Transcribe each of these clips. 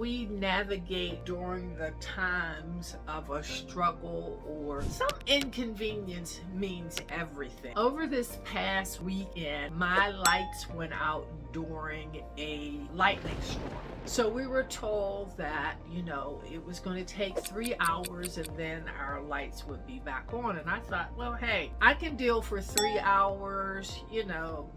we navigate during the times of a struggle or some inconvenience means everything. Over this past weekend, my lights went out during a lightning storm. So we were told that, it was going to take 3 hours and then our lights would be back on. And I thought, well, hey, I can deal for 3 hours,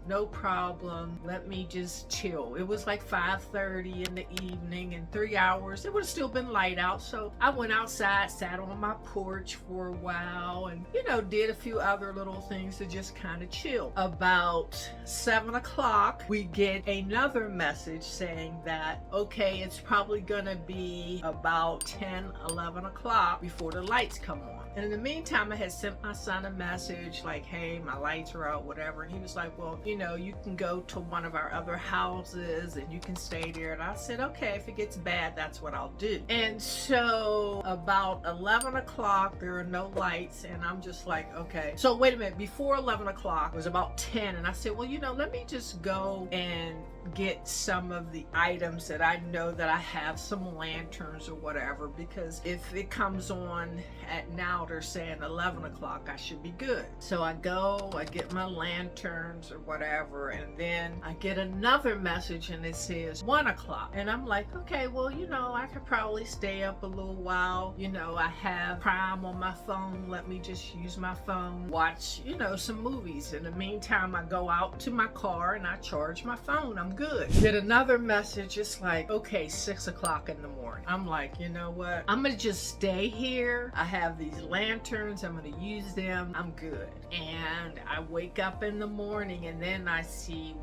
no problem. Let me just chill. It was like 5:30 in the evening, and 3 hours, it would have still been light out. So I went outside, sat on my porch for a while, and, did a few other little things to just kind of chill. About 7 o'clock, we get another message saying that, okay, it's probably gonna be about 10-11 o'clock before the lights come on. And in the meantime, I had sent my son a message like, hey, my lights are out, whatever. And he was like, well, you can go to one of our other houses and you can stay there. And I said, okay, if it gets bad, that's what I'll do. And so about 11 o'clock, there are no lights. And I'm just like, okay. So wait a minute, before 11 o'clock, it was about 10. And I said, well, let me just go and get some of the items that I know that I have, some lanterns or whatever, because if it comes on at now, they're saying 11 o'clock, I should be good. So I go, I get my lanterns or whatever, and then I get another message and it says 1 o'clock. And I'm like, okay, well, I could probably stay up a little while. I have Prime on my phone. Let me just use my phone, watch, some movies. In the meantime, I go out to my car and I charge my phone. I'm good. Get another message. It's like, okay, 6 o'clock in the morning. I'm like, you know what? I'm gonna just stay here. I have these lanterns. I'm gonna use them. I'm good. And I wake up in the morning and then I see,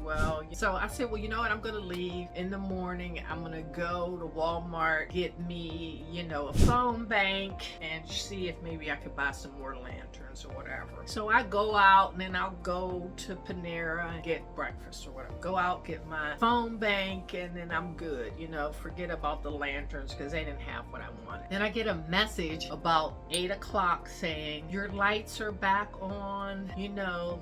so I said, well, you know what? I'm gonna leave in the morning. I'm gonna go to Walmart, get me, a phone bank, and see if maybe I could buy some more lanterns or whatever. So I go out and then I'll go to Panera and get breakfast or whatever. Go out, get my phone bank, and then I'm good. Forget about the lanterns because they didn't have what I wanted. Then I get a message about 8 o'clock saying, your lights are back on,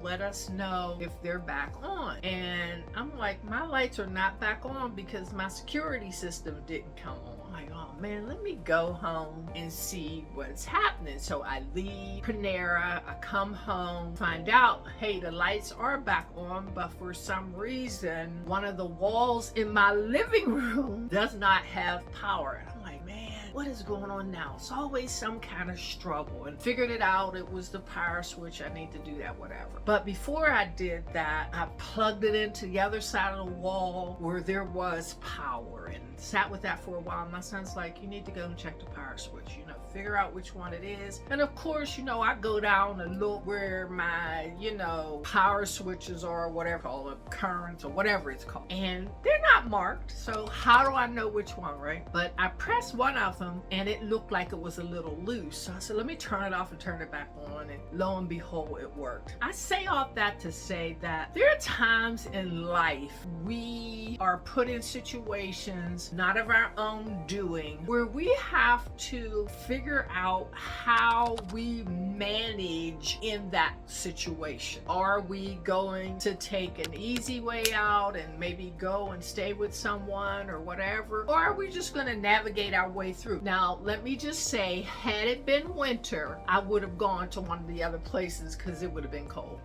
let us know if they're back on. And I'm like, my lights are not back on because my security system didn't come on. I'm like, oh man, let me go home and see what's happening. So I leave Panera, I come home, find out, hey, the lights are back on, but for some reason, one of the walls in my living room does not have power. And I'm like, man, what is going on now? It's always some kind of struggle, and figured it out. It was the power switch. I need to do that, whatever. But before I did that, I plugged it into the other side of the wall where there was power and sat with that for a while. My son's like, you need to go and check the power switch, figure out which one it is. And of course, I go down and look where my, power switches are, whatever, call it currents or whatever it's called. And they're not marked. So how do I know which one, right? But I pressed one of them and it looked like it was a little loose. So I said, let me turn it off and turn it back on. And lo and behold, it worked. I say all that to say that there are times in life we are put in situations not of our own doing where we have to figure out how we manage in that situation. Are we going to take an easy way out and maybe go and stay with someone or whatever? Or are we just going to navigate our way through? Now, let me just say, had it been winter, I would have gone to one of the other places because it would have been cold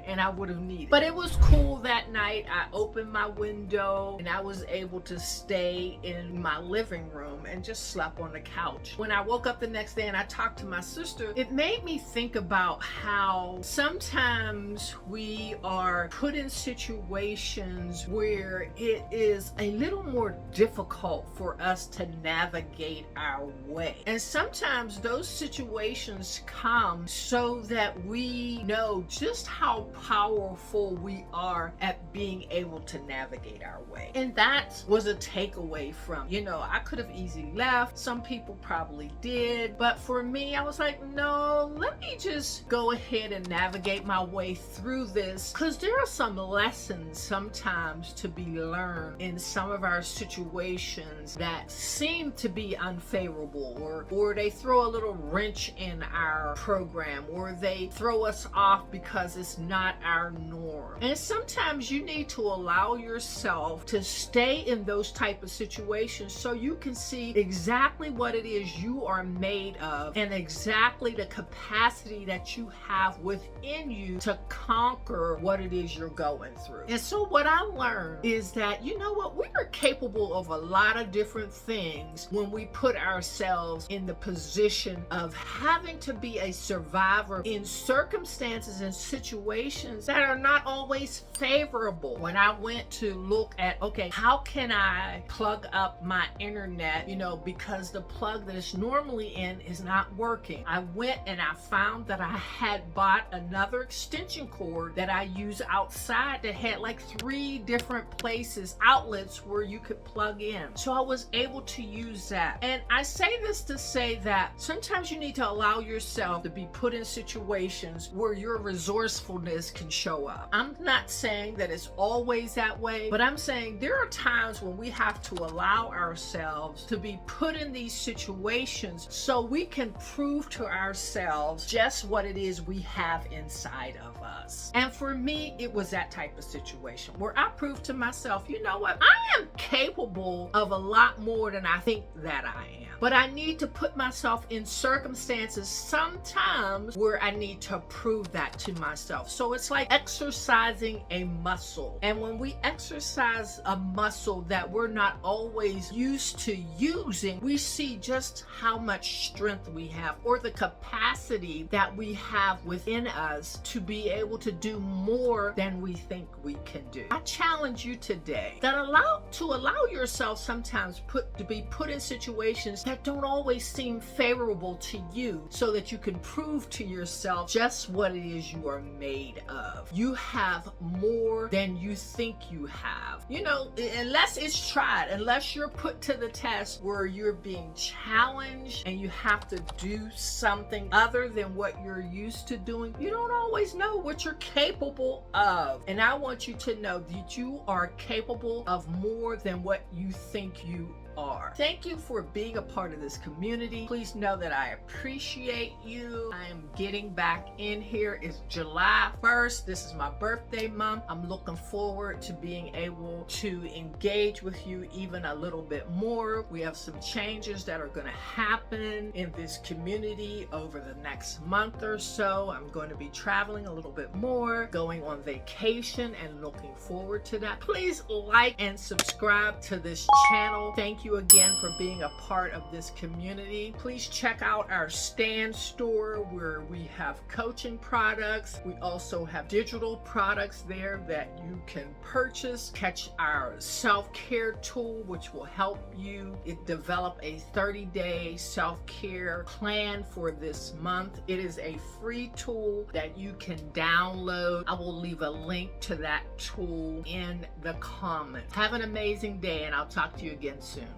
and I would have needed. But it was cool that night. I opened my window and I was able to stay in my living room and just slept on the couch. When I woke up the next day and I talked to my sister, it made me think about how sometimes we are put in situations where it is a little more difficult for us to navigate our way. And sometimes those situations come so that we know just how powerful we are at being able to navigate our way. And that was a takeaway from, I could have easily left. Some people probably did. But for me, I was like, no, let me just go ahead and navigate my way through this, because there are some lessons sometimes to be learned in some of our situations that seem to be unfair favorable, or they throw a little wrench in our program, or they throw us off because it's not our norm. And sometimes you need to allow yourself to stay in those type of situations so you can see exactly what it is you are made of and exactly the capacity that you have within you to conquer what it is you're going through. And so what I learned is that, you know what, we are capable of a lot of different things when we put ourselves in the position of having to be a survivor in circumstances and situations that are not always favorable. When I went to look at, okay, how can I plug up my internet, because the plug that it's normally in is not working. I went and I found that I had bought another extension cord that I use outside that had like 3 different places, outlets where you could plug in. So I was able to use that. And I say this to say that sometimes you need to allow yourself to be put in situations where your resourcefulness can show up. I'm not saying that it's always that way, but I'm saying there are times when we have to allow ourselves to be put in these situations so we can prove to ourselves just what it is we have inside of us. And for me, it was that type of situation where I proved to myself, you know what, I am capable of a lot more than I think that I am. But I need to put myself in circumstances sometimes where I need to prove that to myself. So it's like exercising a muscle. And when we exercise a muscle that we're not always used to using, we see just how much strength we have, or the capacity that we have within us to be able to do more than we think we can do. I challenge you today that allow yourself sometimes to be put in situations that don't always seem favorable to you, so that you can prove to yourself just what it is you are made of. You have more than you think you have. Unless it's tried, unless you're put to the test where you're being challenged and you have to do something other than what you're used to doing, you don't always know what you're capable of. And I want you to know that you are capable of more than what you think you are. Thank you for being a part of this community. Please know that I appreciate you. I am getting back in here. It's July 1st. This is my birthday month. I'm looking forward to being able to engage with you even a little bit more. We have some changes that are going to happen in this community over the next month or so. I'm going to be traveling a little bit more, going on vacation, and looking forward to that. Please like and subscribe to this channel. Thank you again for being a part of this community. Please check out our Stand store where we have coaching products. We also have digital products there that you can purchase. Catch our self-care tool, which will help you develop a 30-day self-care plan for this month. It is a free tool that you can download. I will leave a link to that tool in the comments. Have an amazing day, and I'll talk to you again soon.